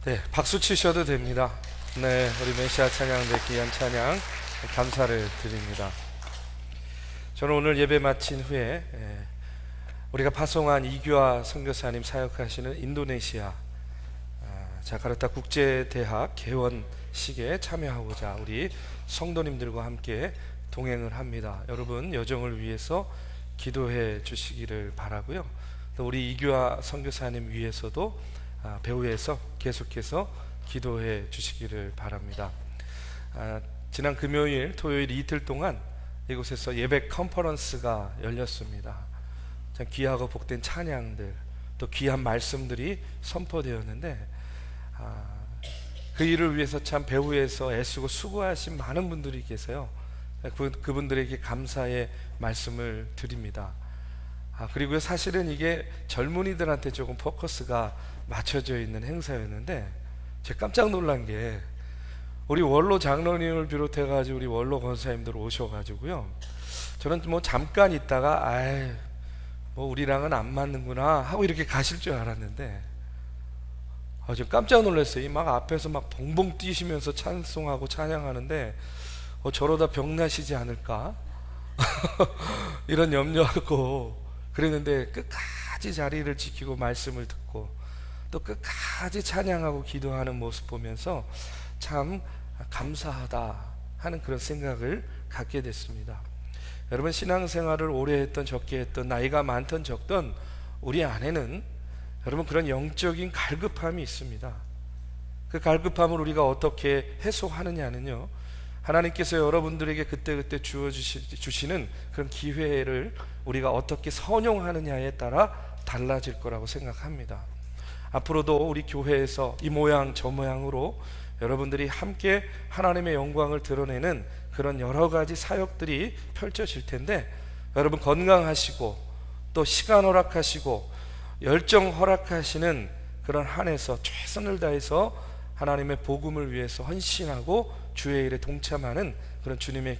네, 박수 치셔도 됩니다. 네, 우리 메시아 찬양대 귀한 찬양 감사를 드립니다. 저는 오늘 예배 마친 후에 우리가 파송한 이규하 선교사님 사역하시는 인도네시아 자카르타 국제대학 개원식에 참여하고자 우리 성도님들과 함께 동행을 합니다. 여러분 여정을 위해서 기도해 주시기를 바라고요. 또 우리 이규하 선교사님 위해서도 배후에서 계속해서 기도해 주시기를 바랍니다. 지난 금요일, 토요일 이틀 동안 이곳에서 예배 컨퍼런스가 열렸습니다. 참 귀하고 복된 찬양들, 또 귀한 말씀들이 선포되었는데 그 일을 위해서 참 배후에서 애쓰고 수고하신 많은 분들이 계세요. 그분들에게 감사의 말씀을 드립니다. 그리고 사실은 이게 젊은이들한테 조금 포커스가 맞춰져 있는 행사였는데 제가 깜짝 놀란 게 우리 원로 장로님을 비롯해 가지고 우리 원로 권사님들 오셔가지고요, 저는 뭐 잠깐 있다가 뭐 우리랑은 안 맞는구나 하고 이렇게 가실 줄 알았는데 저 깜짝 놀랐어요. 막 앞에서 막 봉봉 뛰시면서 찬송하고 찬양하는데 저러다 병나시지 않을까 이런 염려하고 그랬는데 끝까지 자리를 지키고 말씀을 듣고 또 끝까지 찬양하고 기도하는 모습 보면서 참 감사하다 하는 그런 생각을 갖게 됐습니다. 여러분, 신앙생활을 오래 했던 적게 했던, 나이가 많던 적던 우리 안에는 여러분 그런 영적인 갈급함이 있습니다. 그 갈급함을 우리가 어떻게 해소하느냐는요, 하나님께서 여러분들에게 그때그때 주시는 그런 기회를 우리가 어떻게 선용하느냐에 따라 달라질 거라고 생각합니다. 앞으로도 우리 교회에서 이 모양 저 모양으로 여러분들이 함께 하나님의 영광을 드러내는 그런 여러 가지 사역들이 펼쳐질 텐데, 여러분 건강하시고 또 시간 허락하시고 열정 허락하시는 그런 한 해서 최선을 다해서 하나님의 복음을 위해서 헌신하고 주의 일에 동참하는 그런 주님의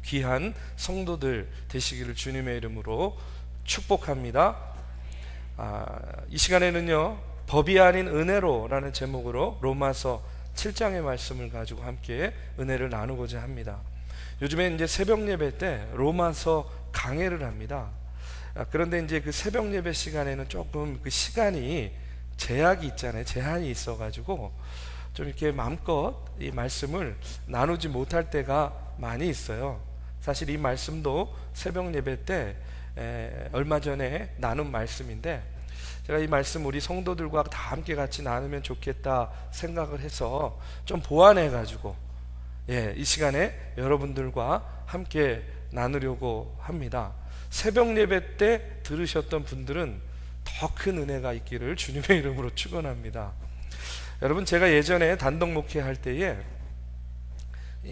귀한 성도들 되시기를 주님의 이름으로 축복합니다. 이 시간에는요, 법이 아닌 은혜로라는 제목으로 로마서 7장의 말씀을 가지고 함께 은혜를 나누고자 합니다. 요즘에 이제 새벽 예배 때 로마서 강해를 합니다. 그런데 이제 그 새벽 예배 시간에는 조금 그 시간이 제약이 있잖아요. 제한이 있어가지고 좀 이렇게 마음껏 이 말씀을 나누지 못할 때가 많이 있어요. 사실 이 말씀도 새벽 예배 때 얼마 전에 나눈 말씀인데, 제가 이 말씀 우리 성도들과 다 함께 같이 나누면 좋겠다 생각을 해서 좀 보완해 가지고 이 시간에 여러분들과 함께 나누려고 합니다. 새벽 예배 때 들으셨던 분들은 더 큰 은혜가 있기를 주님의 이름으로 축원합니다. 여러분, 제가 예전에 단독 목회할 때에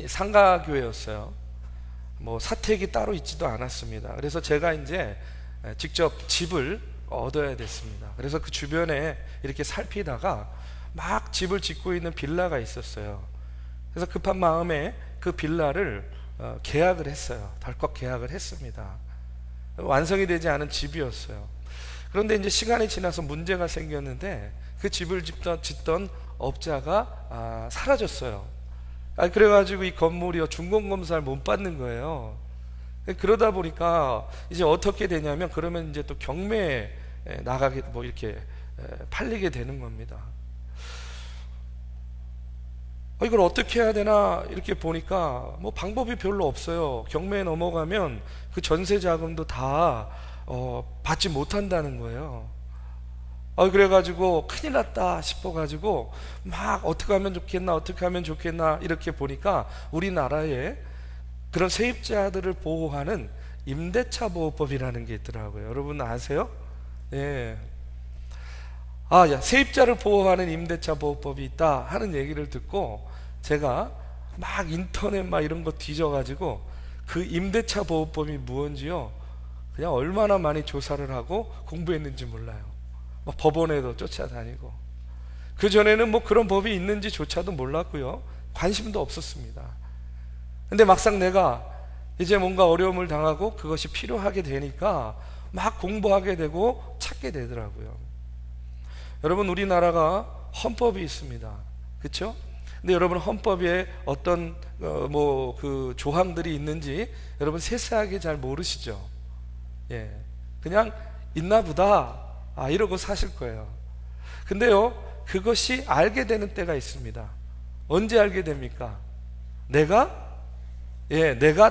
상가교회였어요. 뭐 사택이 따로 있지도 않았습니다. 그래서 제가 이제 직접 집을 얻어야 됐습니다. 그래서 그 주변에 이렇게 살피다가 막 집을 짓고 있는 빌라가 있었어요. 그래서 급한 마음에 그 빌라를 계약을 했어요. 덜컥 계약을 했습니다. 완성이 되지 않은 집이었어요. 그런데 이제 시간이 지나서 문제가 생겼는데 그 집을 짓던 업자가 사라졌어요. 그래가지고 이 건물이요, 준공검사를 못 받는 거예요. 그러다 보니까 이제 어떻게 되냐면, 그러면 이제 또 경매에 나가게, 뭐 이렇게 팔리게 되는 겁니다. 이걸 어떻게 해야 되나 이렇게 보니까 뭐 방법이 별로 없어요. 경매에 넘어가면 그 전세 자금도 다 받지 못한다는 거예요. 그래가지고 큰일 났다 싶어가지고 막 어떻게 하면 좋겠나 이렇게 보니까 우리나라에 그런 세입자들을 보호하는 임대차 보호법이라는 게 있더라고요. 여러분 아세요? 예. 세입자를 보호하는 임대차 보호법이 있다 하는 얘기를 듣고 제가 막 인터넷 막 이런 거 뒤져가지고 그 임대차 보호법이 무언지요, 그냥 얼마나 많이 조사를 하고 공부했는지 몰라요. 막 법원에도 쫓아다니고, 그 전에는 뭐 그런 법이 있는지조차도 몰랐고요, 관심도 없었습니다. 근데 막상 내가 이제 뭔가 어려움을 당하고 그것이 필요하게 되니까 막 공부하게 되고 찾게 되더라고요. 여러분, 우리나라가 헌법이 있습니다. 그렇죠? 근데 여러분 헌법에 어떤 그 조항들이 있는지 여러분 세세하게 잘 모르시죠? 예, 그냥 있나 보다 이러고 사실 거예요. 근데요, 그것이 알게 되는 때가 있습니다. 언제 알게 됩니까? 내가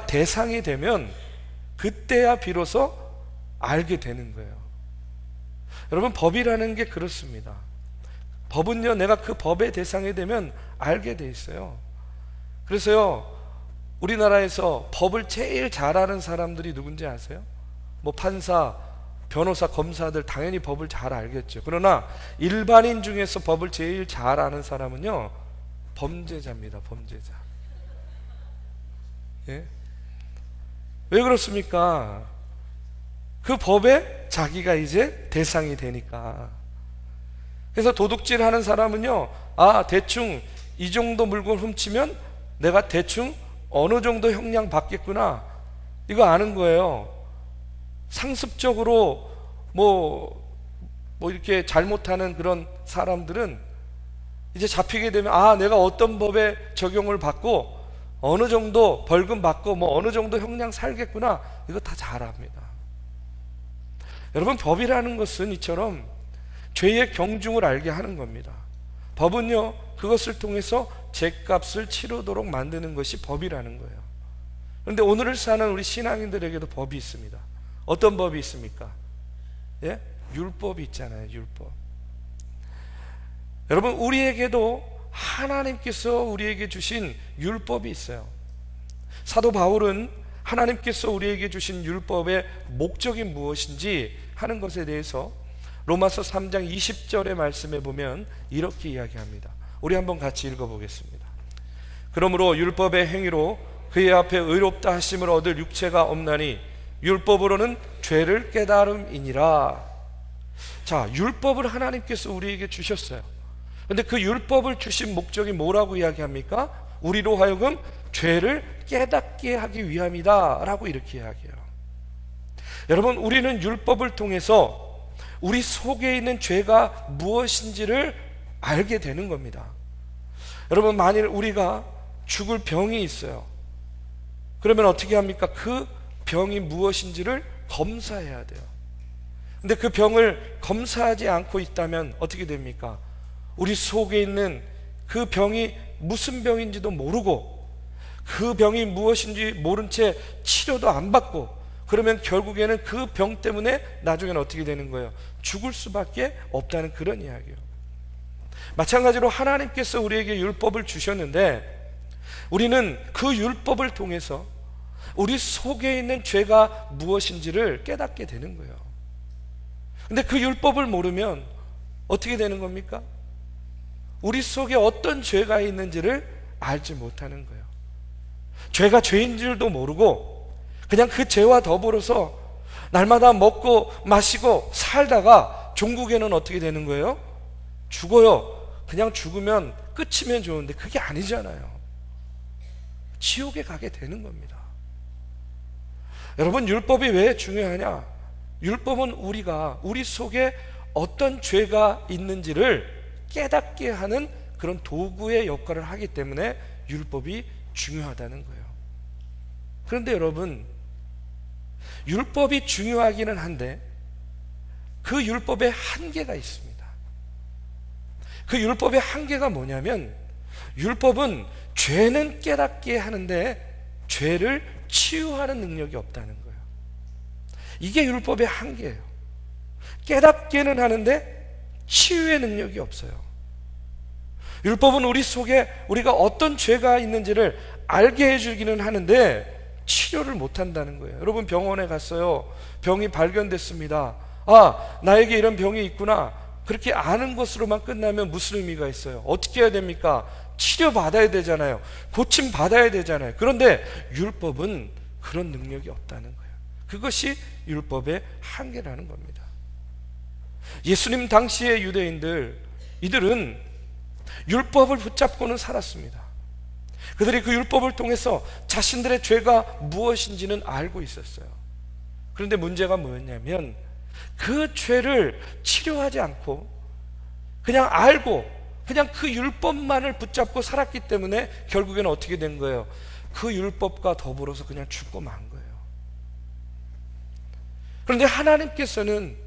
대상이 되면 그때야 비로소 알게 되는 거예요. 여러분, 법이라는 게 그렇습니다. 법은요, 내가 그 법의 대상이 되면 알게 돼 있어요. 그래서요, 우리나라에서 법을 제일 잘하는 사람들이 누군지 아세요? 뭐 판사, 변호사, 검사들 당연히 법을 잘 알겠죠. 그러나 일반인 중에서 법을 제일 잘 아는 사람은요, 범죄자입니다. 범죄자. 예? 왜 그렇습니까? 그 법에 자기가 이제 대상이 되니까. 그래서 도둑질 하는 사람은요, 대충 이 정도 물건 훔치면 내가 대충 어느 정도 형량 받겠구나, 이거 아는 거예요. 상습적으로 뭐 이렇게 잘못하는 그런 사람들은 이제 잡히게 되면 내가 어떤 법에 적용을 받고 어느 정도 벌금 받고 뭐 어느 정도 형량 살겠구나, 이거 다 잘 압니다. 여러분, 법이라는 것은 이처럼 죄의 경중을 알게 하는 겁니다. 법은요, 그것을 통해서 죄값을 치르도록 만드는 것이 법이라는 거예요. 그런데 오늘을 사는 우리 신앙인들에게도 법이 있습니다. 어떤 법이 있습니까? 예? 율법이 있잖아요. 율법. 여러분, 우리에게도 하나님께서 우리에게 주신 율법이 있어요. 사도 바울은 하나님께서 우리에게 주신 율법의 목적이 무엇인지 하는 것에 대해서 로마서 3장 20절의 말씀에 보면 이렇게 이야기합니다. 우리 한번 같이 읽어보겠습니다. 그러므로 율법의 행위로 그의 앞에 의롭다 하심을 얻을 육체가 없나니 율법으로는 죄를 깨달음이니라. 자, 율법을 하나님께서 우리에게 주셨어요. 그런데 그 율법을 주신 목적이 뭐라고 이야기합니까? 우리로 하여금 죄를 깨닫게 하기 위함이다 라고 이렇게 이야기해요. 여러분, 우리는 율법을 통해서 우리 속에 있는 죄가 무엇인지를 알게 되는 겁니다. 여러분, 만일 우리가 죽을 병이 있어요. 그러면 어떻게 합니까? 그 병이 무엇인지를 검사해야 돼요. 근데 그 병을 검사하지 않고 있다면 어떻게 됩니까? 우리 속에 있는 그 병이 무슨 병인지도 모르고 그 병이 무엇인지 모른 채 치료도 안 받고, 그러면 결국에는 그 병 때문에 나중에는 어떻게 되는 거예요? 죽을 수밖에 없다는 그런 이야기예요. 마찬가지로 하나님께서 우리에게 율법을 주셨는데 우리는 그 율법을 통해서 우리 속에 있는 죄가 무엇인지를 깨닫게 되는 거예요. 근데 그 율법을 모르면 어떻게 되는 겁니까? 우리 속에 어떤 죄가 있는지를 알지 못하는 거예요. 죄가 죄인 줄도 모르고 그냥 그 죄와 더불어서 날마다 먹고 마시고 살다가 종국에는 어떻게 되는 거예요? 죽어요. 그냥 죽으면 끝이면 좋은데 그게 아니잖아요. 지옥에 가게 되는 겁니다. 여러분, 율법이 왜 중요하냐? 율법은 우리가 우리 속에 어떤 죄가 있는지를 깨닫게 하는 그런 도구의 역할을 하기 때문에 율법이 중요하다는 거예요. 그런데 여러분, 율법이 중요하기는 한데 그 율법에 한계가 있습니다. 그 율법의 한계가 뭐냐면, 율법은 죄는 깨닫게 하는데 죄를 치유하는 능력이 없다는 거예요. 이게 율법의 한계예요. 깨닫게는 하는데 치유의 능력이 없어요. 율법은 우리 속에 우리가 어떤 죄가 있는지를 알게 해주기는 하는데 치료를 못한다는 거예요. 여러분, 병원에 갔어요. 병이 발견됐습니다. 나에게 이런 병이 있구나. 그렇게 아는 것으로만 끝나면 무슨 의미가 있어요? 어떻게 해야 됩니까? 치료받아야 되잖아요. 고침받아야 되잖아요. 그런데 율법은 그런 능력이 없다는 거예요. 그것이 율법의 한계라는 겁니다. 예수님 당시의 유대인들, 이들은 율법을 붙잡고는 살았습니다. 그들이 그 율법을 통해서 자신들의 죄가 무엇인지는 알고 있었어요. 그런데 문제가 뭐였냐면 그 죄를 치료하지 않고 그냥 알고 그냥 그 율법만을 붙잡고 살았기 때문에 결국에는 어떻게 된 거예요? 그 율법과 더불어서 그냥 죽고 만 거예요. 그런데 하나님께서는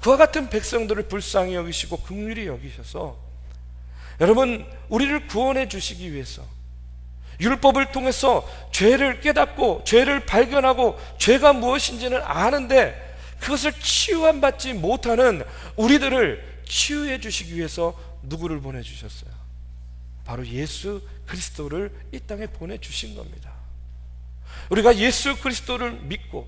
그와 같은 백성들을 불쌍히 여기시고 긍휼히 여기셔서 여러분, 우리를 구원해 주시기 위해서 율법을 통해서 죄를 깨닫고 죄를 발견하고 죄가 무엇인지는 아는데 그것을 치유함받지 못하는 우리들을 치유해 주시기 위해서 누구를 보내주셨어요? 바로 예수 그리스도를 이 땅에 보내주신 겁니다. 우리가 예수 그리스도를 믿고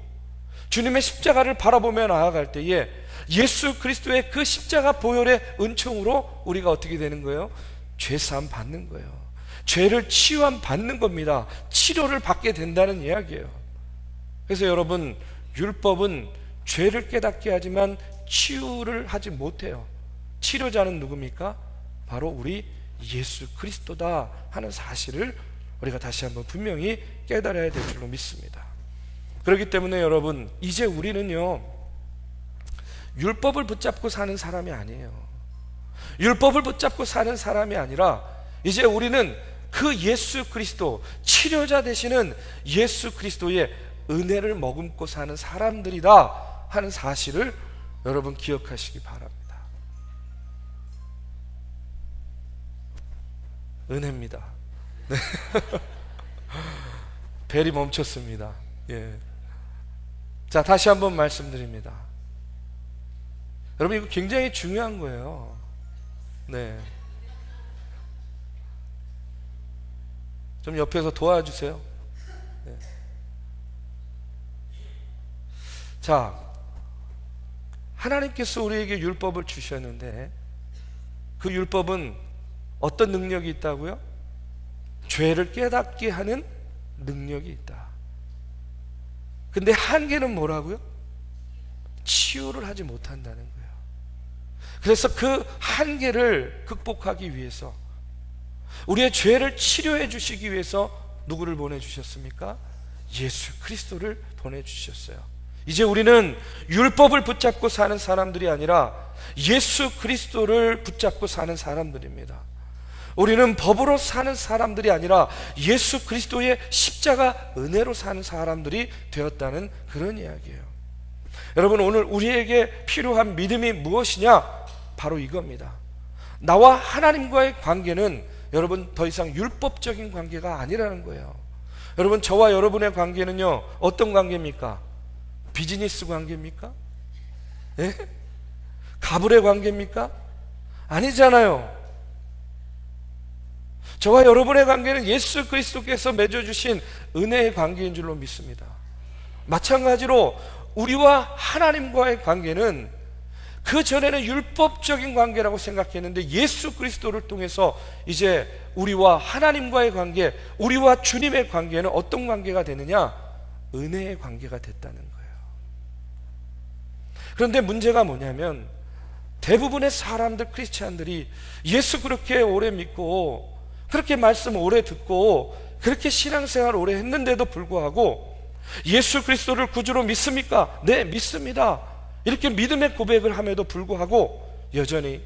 주님의 십자가를 바라보며 나아갈 때에 예수 그리스도의 그 십자가 보혈의 은총으로 우리가 어떻게 되는 거예요? 죄사함 받는 거예요. 죄를 치유함 받는 겁니다. 치료를 받게 된다는 이야기예요. 그래서 여러분, 율법은 죄를 깨닫게 하지만 치유를 하지 못해요. 치료자는 누굽니까? 바로 우리 예수 그리스도다 하는 사실을 우리가 다시 한번 분명히 깨달아야 될 줄로 믿습니다. 그렇기 때문에 여러분, 이제 우리는요, 율법을 붙잡고 사는 사람이 아니에요. 율법을 붙잡고 사는 사람이 아니라 이제 우리는 그 예수 그리스도, 치료자 되시는 예수 그리스도의 은혜를 머금고 사는 사람들이다 하는 사실을 여러분 기억하시기 바랍니다. 은혜입니다. 네. 벨이 멈췄습니다. 예. 자, 다시 한번 말씀드립니다. 여러분, 이거 굉장히 중요한 거예요. 네. 좀 옆에서 도와주세요. 네. 자, 하나님께서 우리에게 율법을 주셨는데 그 율법은 어떤 능력이 있다고요? 죄를 깨닫게 하는 능력이 있다. 근데 한계는 뭐라고요? 치유를 하지 못한다는 거예요. 그래서 그 한계를 극복하기 위해서, 우리의 죄를 치료해 주시기 위해서 누구를 보내주셨습니까? 예수 그리스도를 보내주셨어요. 이제 우리는 율법을 붙잡고 사는 사람들이 아니라 예수 그리스도를 붙잡고 사는 사람들입니다. 우리는 법으로 사는 사람들이 아니라 예수 그리스도의 십자가 은혜로 사는 사람들이 되었다는 그런 이야기예요. 여러분, 오늘 우리에게 필요한 믿음이 무엇이냐? 바로 이겁니다. 나와 하나님과의 관계는 여러분 더 이상 율법적인 관계가 아니라는 거예요. 여러분, 저와 여러분의 관계는요, 어떤 관계입니까? 비즈니스 관계입니까? 예? 가불의 관계입니까? 아니잖아요. 저와 여러분의 관계는 예수 그리스도께서 맺어주신 은혜의 관계인 줄로 믿습니다. 마찬가지로 우리와 하나님과의 관계는 그 전에는 율법적인 관계라고 생각했는데 예수 그리스도를 통해서 이제 우리와 하나님과의 관계, 우리와 주님의 관계는 어떤 관계가 되느냐? 은혜의 관계가 됐다는 거예요. 그런데 문제가 뭐냐면 대부분의 사람들, 크리스찬들이 예수 그렇게 오래 믿고 그렇게 말씀 오래 듣고 그렇게 신앙생활 오래 했는데도 불구하고 예수 그리스도를 구주로 믿습니까? 네, 믿습니다. 이렇게 믿음의 고백을 함에도 불구하고 여전히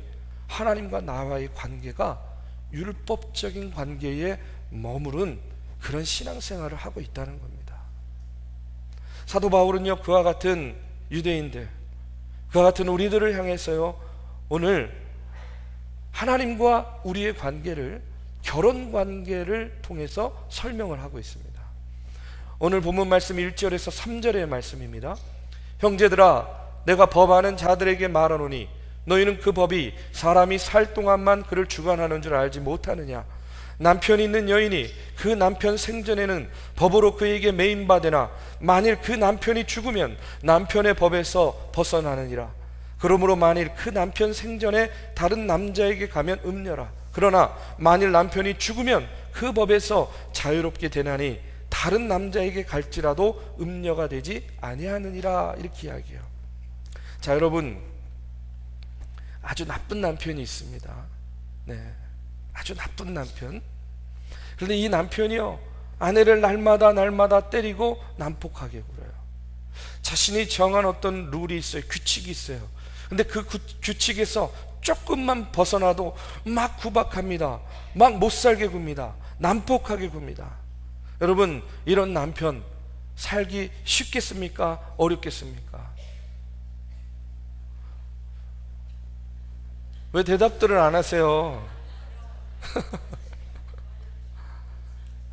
하나님과 나와의 관계가 율법적인 관계에 머무른 그런 신앙생활을 하고 있다는 겁니다. 사도 바울은요, 그와 같은 유대인들, 그와 같은 우리들을 향해서요, 오늘 하나님과 우리의 관계를 결혼 관계를 통해서 설명을 하고 있습니다. 오늘 본문 말씀 1절에서 3절의 말씀입니다. 형제들아, 내가 법하는 자들에게 말하노니 너희는 그 법이 사람이 살 동안만 그를 주관하는 줄 알지 못하느냐? 남편이 있는 여인이 그 남편 생전에는 법으로 그에게 매인받으나 만일 그 남편이 죽으면 남편의 법에서 벗어나느니라. 그러므로 만일 그 남편 생전에 다른 남자에게 가면 음녀라. 그러나 만일 남편이 죽으면 그 법에서 자유롭게 되나니 다른 남자에게 갈지라도 음녀가 되지 아니하느니라. 이렇게 이야기해요. 자, 여러분, 아주 나쁜 남편이 있습니다. 네, 아주 나쁜 남편. 그런데 이 남편이요, 아내를 날마다 때리고 난폭하게 굴어요. 자신이 정한 어떤 룰이 있어요. 규칙이 있어요. 근데 그 규칙에서 조금만 벗어나도 막 구박합니다. 막 못살게 굽니다. 난폭하게 굽니다. 여러분, 이런 남편 살기 쉽겠습니까? 어렵겠습니까? 왜 대답들을 안 하세요?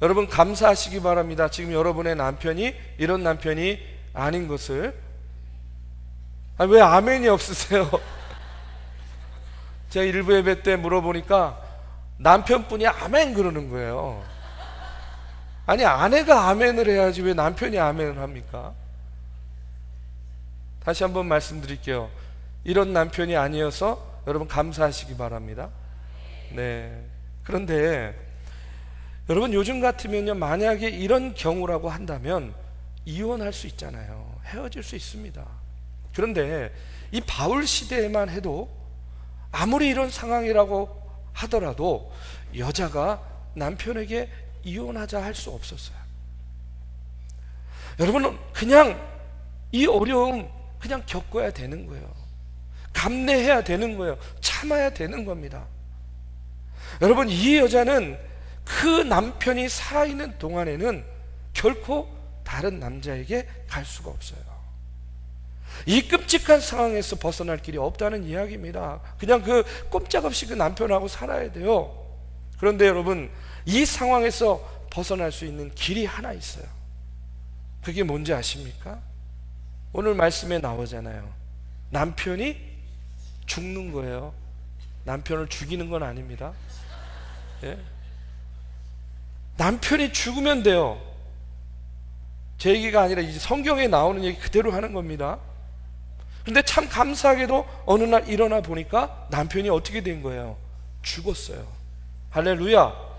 여러분, 감사하시기 바랍니다. 지금 여러분의 남편이 이런 남편이 아닌 것을. 왜 아멘이 없으세요? 제가 일부 예배 때 물어보니까 남편분이 아멘 그러는 거예요. 아니, 아내가 아멘을 해야지 왜 남편이 아멘을 합니까? 다시 한번 말씀드릴게요. 이런 남편이 아니어서 여러분 감사하시기 바랍니다. 네. 그런데 여러분, 요즘 같으면요, 만약에 이런 경우라고 한다면 이혼할 수 있잖아요. 헤어질 수 있습니다. 그런데 이 바울 시대에만 해도 아무리 이런 상황이라고 하더라도 여자가 남편에게 이혼하자 할 수 없었어요. 여러분, 그냥 이 어려움 그냥 겪어야 되는 거예요. 감내해야 되는 거예요. 참아야 되는 겁니다. 여러분, 이 여자는 그 남편이 살아있는 동안에는 결코 다른 남자에게 갈 수가 없어요. 이 끔찍한 상황에서 벗어날 길이 없다는 이야기입니다. 그냥 그 꼼짝없이 그 남편하고 살아야 돼요. 그런데 여러분, 이 상황에서 벗어날 수 있는 길이 하나 있어요. 그게 뭔지 아십니까? 오늘 말씀에 나오잖아요. 남편이 죽는 거예요. 남편을 죽이는 건 아닙니다. 예? 남편이 죽으면 돼요. 제 얘기가 아니라 이제 성경에 나오는 얘기 그대로 하는 겁니다. 근데 참 감사하게도 어느 날 일어나 보니까 남편이 어떻게 된 거예요? 죽었어요. 할렐루야.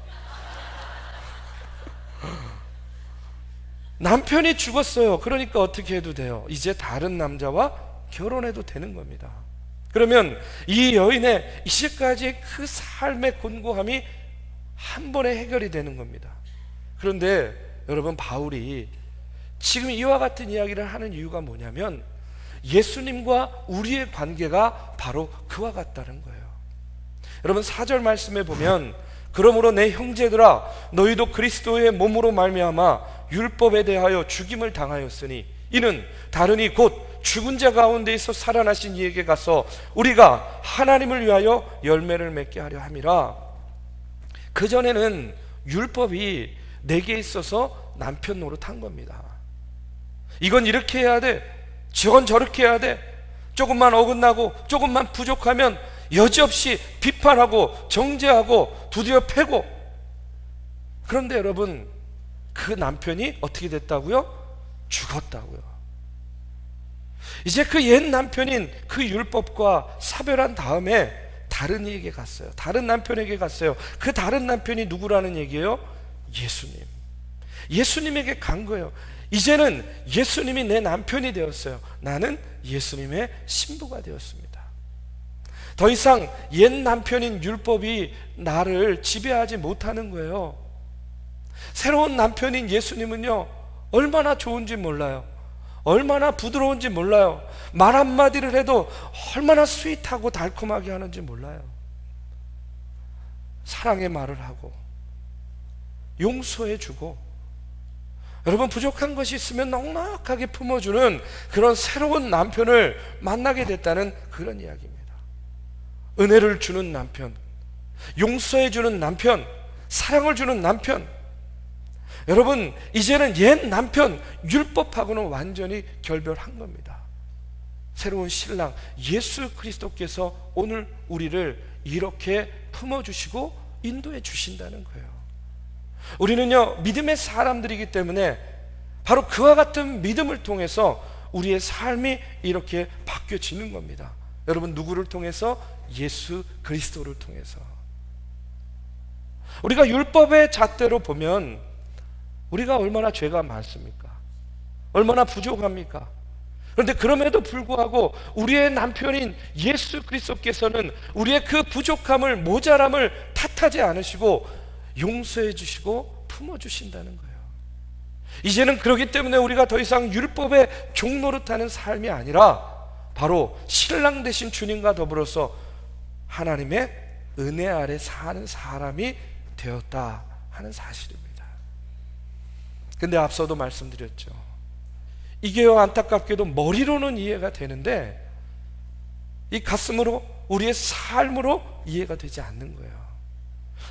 남편이 죽었어요. 그러니까 어떻게 해도 돼요? 이제 다른 남자와 결혼해도 되는 겁니다. 그러면 이 여인의 이제까지의 그 삶의 곤고함이 한 번에 해결이 되는 겁니다. 그런데 여러분, 바울이 지금 이와 같은 이야기를 하는 이유가 뭐냐면 예수님과 우리의 관계가 바로 그와 같다는 거예요. 여러분, 4절 말씀에 보면 그러므로 내 형제들아 너희도 그리스도의 몸으로 말미암아 율법에 대하여 죽임을 당하였으니 이는 다르니 곧 죽은 자 가운데에서 살아나신 이에게 가서 우리가 하나님을 위하여 열매를 맺게 하려 함이라. 그전에는 율법이 내게 있어서 남편 노릇한 겁니다. 이건 이렇게 해야 돼, 저건 저렇게 해야 돼. 조금만 어긋나고 조금만 부족하면 여지없이 비판하고 정죄하고 두드려 패고. 그런데 여러분, 그 남편이 어떻게 됐다고요? 죽었다고요. 이제 그 옛 남편인 그 율법과 사별한 다음에 다른 이에게 갔어요. 다른 남편에게 갔어요. 그 다른 남편이 누구라는 얘기예요? 예수님. 예수님에게 간 거예요. 이제는 예수님이 내 남편이 되었어요. 나는 예수님의 신부가 되었습니다. 더 이상 옛 남편인 율법이 나를 지배하지 못하는 거예요. 새로운 남편인 예수님은요, 얼마나 좋은지 몰라요. 얼마나 부드러운지 몰라요. 말 한마디를 해도 얼마나 스윗하고 달콤하게 하는지 몰라요. 사랑의 말을 하고 용서해주고, 여러분, 부족한 것이 있으면 넉넉하게 품어주는 그런 새로운 남편을 만나게 됐다는 그런 이야기입니다. 은혜를 주는 남편, 용서해주는 남편, 사랑을 주는 남편. 여러분, 이제는 옛 남편 율법하고는 완전히 결별한 겁니다. 새로운 신랑 예수 그리스도께서 오늘 우리를 이렇게 품어주시고 인도해 주신다는 거예요. 우리는요, 믿음의 사람들이기 때문에 바로 그와 같은 믿음을 통해서 우리의 삶이 이렇게 바뀌어지는 겁니다. 여러분, 누구를 통해서? 예수 그리스도를 통해서. 우리가 율법의 잣대로 보면 우리가 얼마나 죄가 많습니까? 얼마나 부족합니까? 그런데 그럼에도 불구하고 우리의 남편인 예수 그리스도께서는 우리의 그 부족함을, 모자람을 탓하지 않으시고 용서해 주시고 품어 주신다는 거예요. 이제는 그렇기 때문에 우리가 더 이상 율법의 종노릇하는 삶이 아니라 바로 신랑 되신 주님과 더불어서 하나님의 은혜 아래 사는 사람이 되었다 하는 사실입니다. 근데 앞서도 말씀드렸죠. 이게요, 안타깝게도 머리로는 이해가 되는데 이 가슴으로, 우리의 삶으로 이해가 되지 않는 거예요.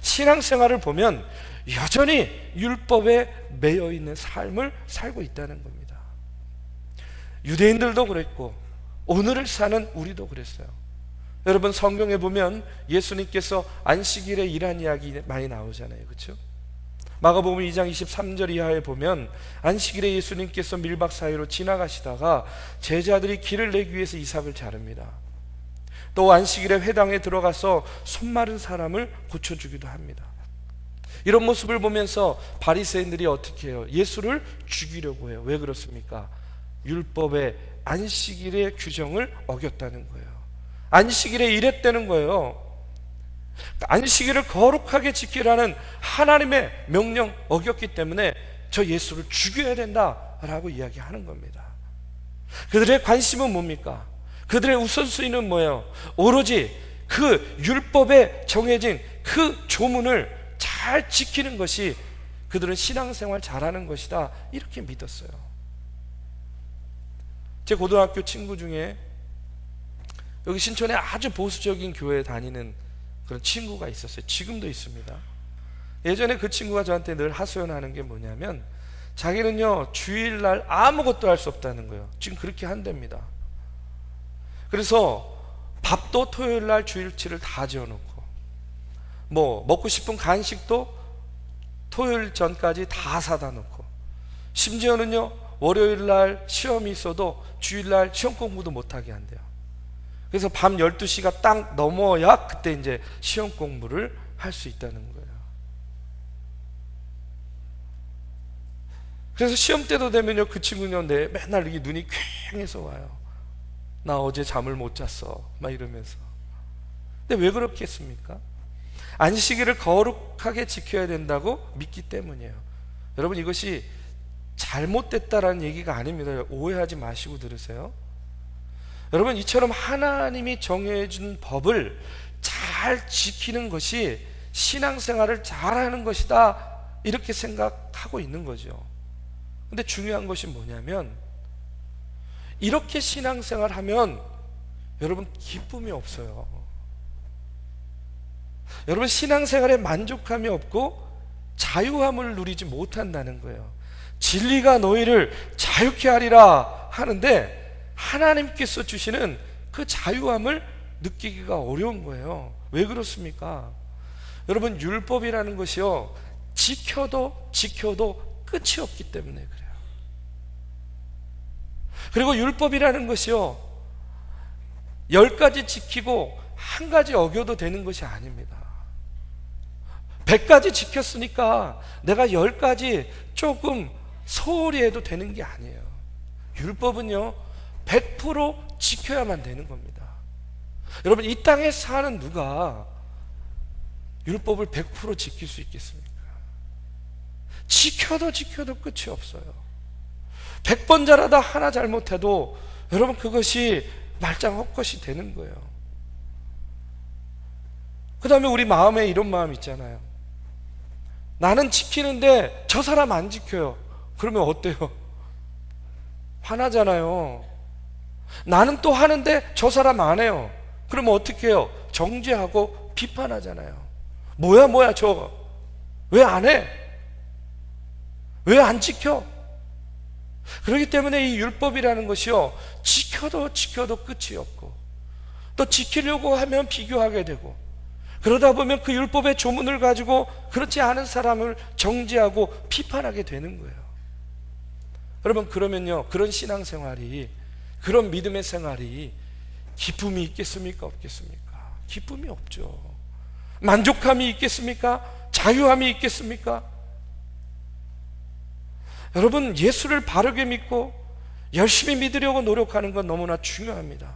신앙생활을 보면 여전히 율법에 매여 있는 삶을 살고 있다는 겁니다. 유대인들도 그랬고 오늘을 사는 우리도 그랬어요. 여러분, 성경에 보면 예수님께서 안식일에 일한 이야기 많이 나오잖아요. 그렇죠? 마가복음 2장 23절 이하에 보면 안식일에 예수님께서 밀박 사이로 지나가시다가 제자들이 길을 내기 위해서 이삭을 자릅니다. 또 안식일에 회당에 들어가서 손 마른 사람을 고쳐주기도 합니다. 이런 모습을 보면서 바리새인들이 어떻게 해요? 예수를 죽이려고 해요. 왜 그렇습니까? 율법의 안식일의 규정을 어겼다는 거예요. 안식일에 일했다는 거예요. 안식일을 거룩하게 지키라는 하나님의 명령 어겼기 때문에 저 예수를 죽여야 된다라고 이야기하는 겁니다. 그들의 관심은 뭡니까? 그들의 우선순위는 뭐예요? 오로지 그 율법에 정해진 그 조문을 잘 지키는 것이 그들은 신앙생활 잘하는 것이다, 이렇게 믿었어요. 제 고등학교 친구 중에 여기 신촌에 아주 보수적인 교회에 다니는 그런 친구가 있었어요. 지금도 있습니다. 예전에 그 친구가 저한테 늘 하소연하는 게 뭐냐면 자기는요, 주일날 아무것도 할 수 없다는 거예요. 지금 그렇게 한답니다. 그래서 밥도 토요일날 주일치를 다 지어놓고 뭐 먹고 싶은 간식도 토요일 전까지 다 사다 놓고, 심지어는요 월요일날 시험이 있어도 주일날 시험 공부도 못하게 한대요. 그래서 밤 12시가 딱 넘어야 그때 이제 시험 공부를 할 수 있다는 거예요. 그래서 시험 때도 되면요, 그 친구는 맨날 이렇게 눈이 퀭해서 와요. 나 어제 잠을 못 잤어 막 이러면서. 근데 왜 그렇겠습니까? 안식일을 거룩하게 지켜야 된다고 믿기 때문이에요. 여러분, 이것이 잘못됐다라는 얘기가 아닙니다. 오해하지 마시고 들으세요. 여러분, 이처럼 하나님이 정해준 법을 잘 지키는 것이 신앙생활을 잘하는 것이다, 이렇게 생각하고 있는 거죠. 근데 중요한 것이 뭐냐면 이렇게 신앙생활 하면 여러분 기쁨이 없어요. 여러분, 신앙생활에 만족함이 없고 자유함을 누리지 못한다는 거예요. 진리가 너희를 자유케 하리라 하는데 하나님께서 주시는 그 자유함을 느끼기가 어려운 거예요. 왜 그렇습니까? 여러분, 율법이라는 것이요, 지켜도 끝이 없기 때문에 그래요. 그리고 율법이라는 것이요, 10가지 지키고 1가지 어겨도 되는 것이 아닙니다. 100가지 지켰으니까 내가 10가지 조금 소홀히 해도 되는 게 아니에요. 율법은요 100% 지켜야만 되는 겁니다. 여러분, 이 땅에 사는 누가 율법을 100% 지킬 수 있겠습니까? 지켜도 끝이 없어요. 100번 잘하다 하나 잘못해도 여러분 그것이 말짱 헛것이 되는 거예요. 그 다음에 우리 마음에 이런 마음 있잖아요. 나는 지키는데 저 사람 안 지켜요. 그러면 어때요? 화나잖아요. 나는 또 하는데 저 사람 안 해요. 그러면 어떻게 해요? 정죄하고 비판하잖아요. 뭐야 저 왜 안 해? 왜 안 지켜? 그렇기 때문에 이 율법이라는 것이요, 지켜도 끝이 없고, 또 지키려고 하면 비교하게 되고, 그러다 보면 그 율법의 조문을 가지고 그렇지 않은 사람을 정죄하고 비판하게 되는 거예요. 여러분, 그러면요, 그런 신앙생활이, 그런 믿음의 생활이 기쁨이 있겠습니까? 없겠습니까? 기쁨이 없죠. 만족함이 있겠습니까? 자유함이 있겠습니까? 여러분, 예수를 바르게 믿고 열심히 믿으려고 노력하는 건 너무나 중요합니다.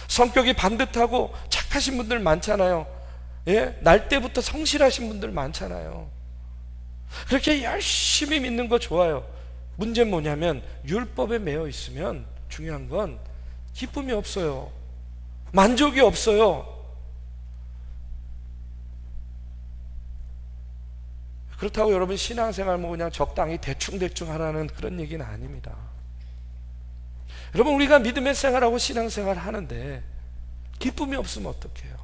성격이 반듯하고 착하신 분들 많잖아요. 예? 날 때부터 성실하신 분들 많잖아요. 그렇게 열심히 믿는 거 좋아요. 문제는 뭐냐면 율법에 매여 있으면 중요한 건 기쁨이 없어요. 만족이 없어요. 그렇다고 여러분 신앙생활 뭐 그냥 적당히 대충대충 하라는 그런 얘기는 아닙니다. 여러분, 우리가 믿음의 생활하고 신앙생활 하는데 기쁨이 없으면 어떡해요?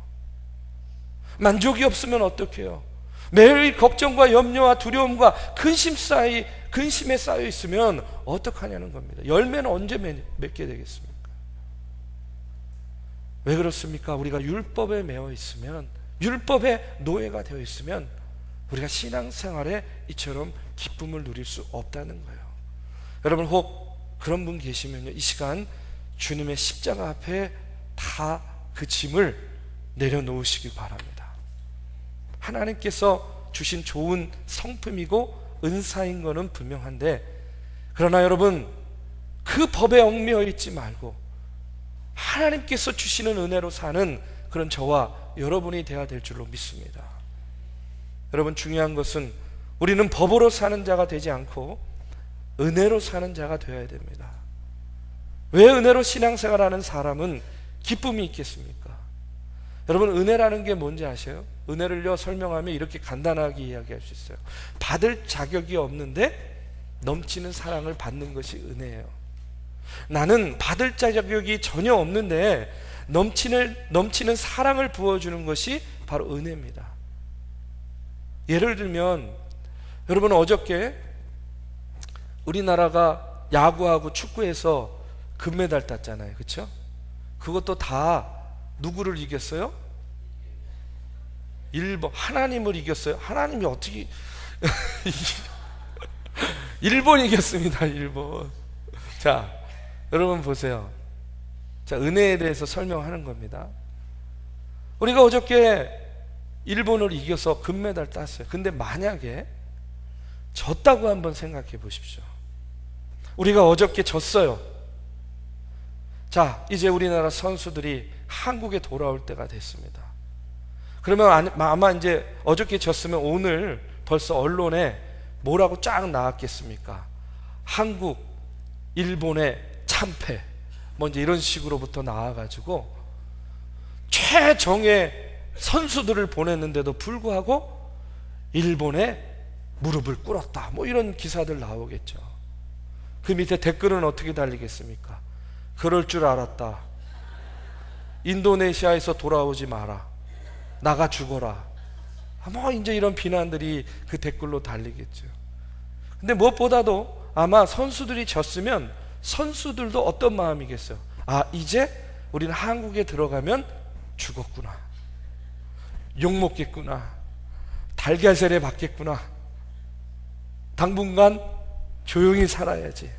만족이 없으면 어떡해요? 매일 걱정과 염려와 두려움과 근심에 쌓여 있으면 어떡하냐는 겁니다. 열매는 언제 맺게 되겠습니까? 왜 그렇습니까? 우리가 율법에 매여 있으면, 율법의 노예가 되어 있으면 우리가 신앙생활에 이처럼 기쁨을 누릴 수 없다는 거예요. 여러분, 혹 그런 분 계시면요, 이 시간 주님의 십자가 앞에 다 그 짐을 내려놓으시기 바랍니다. 하나님께서 주신 좋은 성품이고 은사인 것은 분명한데, 그러나 여러분, 그 법에 얽매여 있지 말고 하나님께서 주시는 은혜로 사는 그런 저와 여러분이 되어야 될 줄로 믿습니다. 여러분, 중요한 것은 우리는 법으로 사는 자가 되지 않고 은혜로 사는 자가 되어야 됩니다. 왜 은혜로 신앙생활하는 사람은 기쁨이 있겠습니까? 여러분, 은혜라는 게 뭔지 아세요? 은혜를요, 설명하면 이렇게 간단하게 이야기할 수 있어요. 받을 자격이 없는데 넘치는 사랑을 받는 것이 은혜예요. 나는 받을 자격이 전혀 없는데 넘치는 사랑을 부어주는 것이 바로 은혜입니다. 예를 들면, 여러분, 어저께 우리나라가 야구하고 축구에서 금메달 땄잖아요. 그렇죠? 그것도 다 누구를 이겼어요? 일본, 하나님을 이겼어요. 하나님이 어떻게 일본 이겼습니다. 일본. 자, 여러분 보세요. 자, 은혜에 대해서 설명하는 겁니다. 우리가 어저께 일본을 이겨서 금메달 땄어요. 근데 만약에 졌다고 한번 생각해 보십시오. 우리가 어저께 졌어요. 자, 이제 우리나라 선수들이 한국에 돌아올 때가 됐습니다. 그러면 아마 이제 어저께 졌으면 오늘 벌써 언론에 뭐라고 쫙 나왔겠습니까? 한국, 일본의 참패, 뭐 이제 이런 식으로부터 나와가지고 최정예 선수들을 보냈는데도 불구하고 일본에 무릎을 꿇었다, 뭐 이런 기사들 나오겠죠. 그 밑에 댓글은 어떻게 달리겠습니까? 그럴 줄 알았다. 인도네시아에서 돌아오지 마라. 나가 죽어라. 뭐 이제 이런 비난들이 그 댓글로 달리겠죠. 근데 무엇보다도 아마 선수들이 졌으면 선수들도 어떤 마음이겠어요? 아, 이제 우리는 한국에 들어가면 죽었구나. 욕먹겠구나. 달걀세례 받겠구나. 당분간 조용히 살아야지.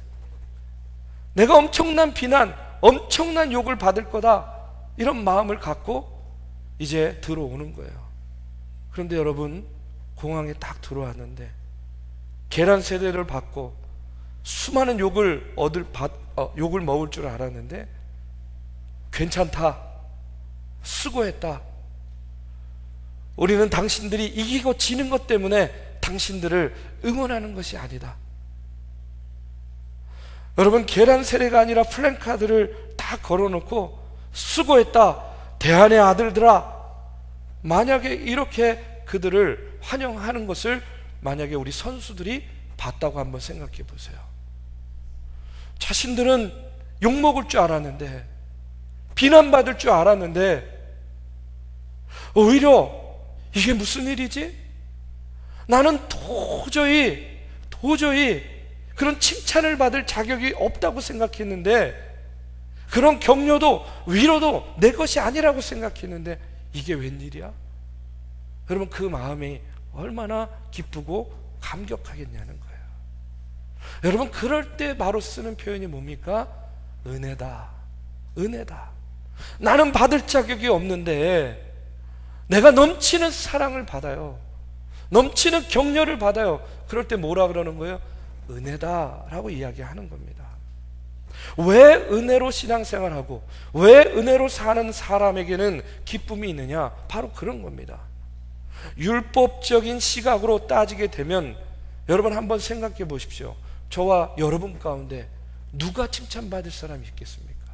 내가 엄청난 비난, 엄청난 욕을 받을 거다, 이런 마음을 갖고 이제 들어오는 거예요. 그런데 여러분, 공항에 딱 들어왔는데 계란 세례를 받고 수많은 욕을 먹을 줄 알았는데 괜찮다, 수고했다, 우리는 당신들이 이기고 지는 것 때문에 당신들을 응원하는 것이 아니다. 여러분, 계란 세례가 아니라 플랜카드를 다 걸어놓고 수고했다, 대한의 아들들아, 만약에 이렇게 그들을 환영하는 것을 만약에 우리 선수들이 봤다고 한번 생각해 보세요. 자신들은 욕먹을 줄 알았는데, 비난받을 줄 알았는데 오히려 이게 무슨 일이지? 나는 도저히 그런 칭찬을 받을 자격이 없다고 생각했는데, 그런 격려도 위로도 내 것이 아니라고 생각했는데 이게 웬일이야? 여러분, 그 마음이 얼마나 기쁘고 감격하겠냐는 거예요. 여러분, 그럴 때 바로 쓰는 표현이 뭡니까? 은혜다. 은혜다. 나는 받을 자격이 없는데 내가 넘치는 사랑을 받아요. 넘치는 격려를 받아요. 그럴 때 뭐라 그러는 거예요? 은혜다라고 이야기하는 겁니다. 왜 은혜로 신앙생활하고 왜 은혜로 사는 사람에게는 기쁨이 있느냐? 바로 그런 겁니다. 율법적인 시각으로 따지게 되면 여러분 한번 생각해 보십시오. 저와 여러분 가운데 누가 칭찬받을 사람이 있겠습니까?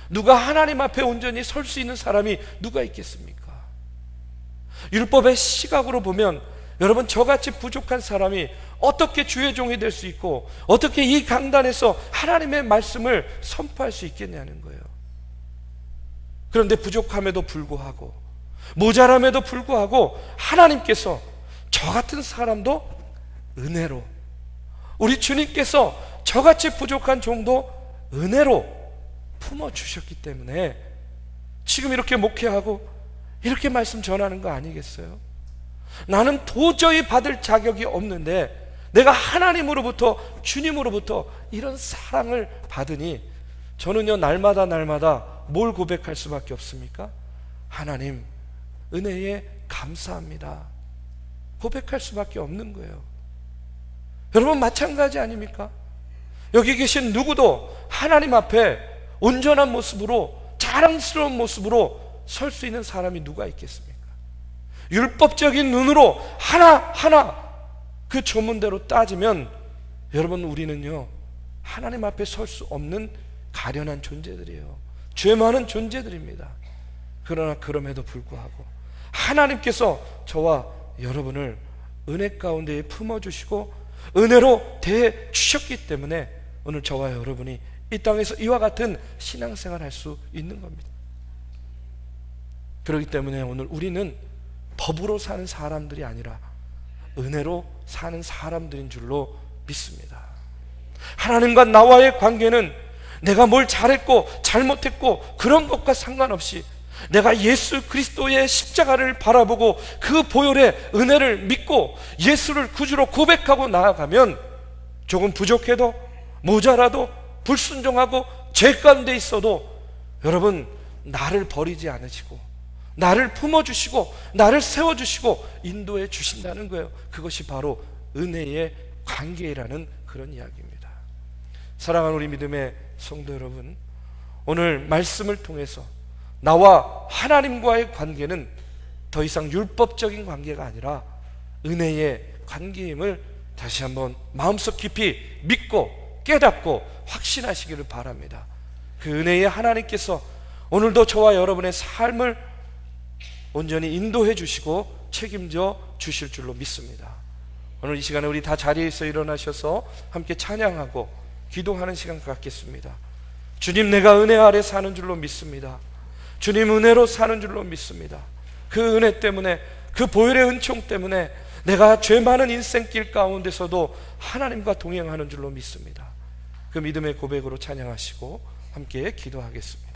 누가 하나님 앞에 온전히 설 수 있는 사람이 누가 있겠습니까? 율법의 시각으로 보면 여러분, 저같이 부족한 사람이 어떻게 주의 종이 될 수 있고 어떻게 이 강단에서 하나님의 말씀을 선포할 수 있겠냐는 거예요. 그런데 부족함에도 불구하고, 모자람에도 불구하고 하나님께서 저 같은 사람도 은혜로, 우리 주님께서 저같이 부족한 종도 은혜로 품어주셨기 때문에 지금 이렇게 목회하고 이렇게 말씀 전하는 거 아니겠어요? 나는 도저히 받을 자격이 없는데 내가 하나님으로부터, 주님으로부터 이런 사랑을 받으니 저는요, 날마다 뭘 고백할 수밖에 없습니까? 하나님, 은혜에 감사합니다. 고백할 수밖에 없는 거예요. 여러분, 마찬가지 아닙니까? 여기 계신 누구도 하나님 앞에 온전한 모습으로, 자랑스러운 모습으로 설 수 있는 사람이 누가 있겠습니까? 율법적인 눈으로 하나하나 그 조문대로 따지면 여러분, 우리는요, 하나님 앞에 설 수 없는 가련한 존재들이에요. 죄 많은 존재들입니다. 그러나 그럼에도 불구하고 하나님께서 저와 여러분을 은혜 가운데에 품어주시고 은혜로 대해주셨기 때문에 오늘 저와 여러분이 이 땅에서 이와 같은 신앙생활을 할 수 있는 겁니다. 그렇기 때문에 오늘 우리는 법으로 사는 사람들이 아니라 은혜로 사는 사람들인 줄로 믿습니다. 하나님과 나와의 관계는 내가 뭘 잘했고 잘못했고 그런 것과 상관없이 내가 예수 그리스도의 십자가를 바라보고 그 보혈의 은혜를 믿고 예수를 구주로 고백하고 나아가면 조금 부족해도, 모자라도, 불순종하고 죄 가운데 있어도 여러분, 나를 버리지 않으시고 나를 품어주시고 나를 세워주시고 인도해 주신다는 거예요. 그것이 바로 은혜의 관계라는 그런 이야기입니다. 사랑하는 우리 믿음의 성도 여러분, 오늘 말씀을 통해서 나와 하나님과의 관계는 더 이상 율법적인 관계가 아니라 은혜의 관계임을 다시 한번 마음속 깊이 믿고 깨닫고 확신하시기를 바랍니다. 그 은혜의 하나님께서 오늘도 저와 여러분의 삶을 온전히 인도해 주시고 책임져 주실 줄로 믿습니다. 오늘 이 시간에 우리 다 자리에서 일어나셔서 함께 찬양하고 기도하는 시간 갖겠습니다. 주님, 내가 은혜 아래 사는 줄로 믿습니다. 주님, 은혜로 사는 줄로 믿습니다. 그 은혜 때문에, 그 보혈의 은총 때문에 내가 죄 많은 인생길 가운데서도 하나님과 동행하는 줄로 믿습니다. 그 믿음의 고백으로 찬양하시고 함께 기도하겠습니다.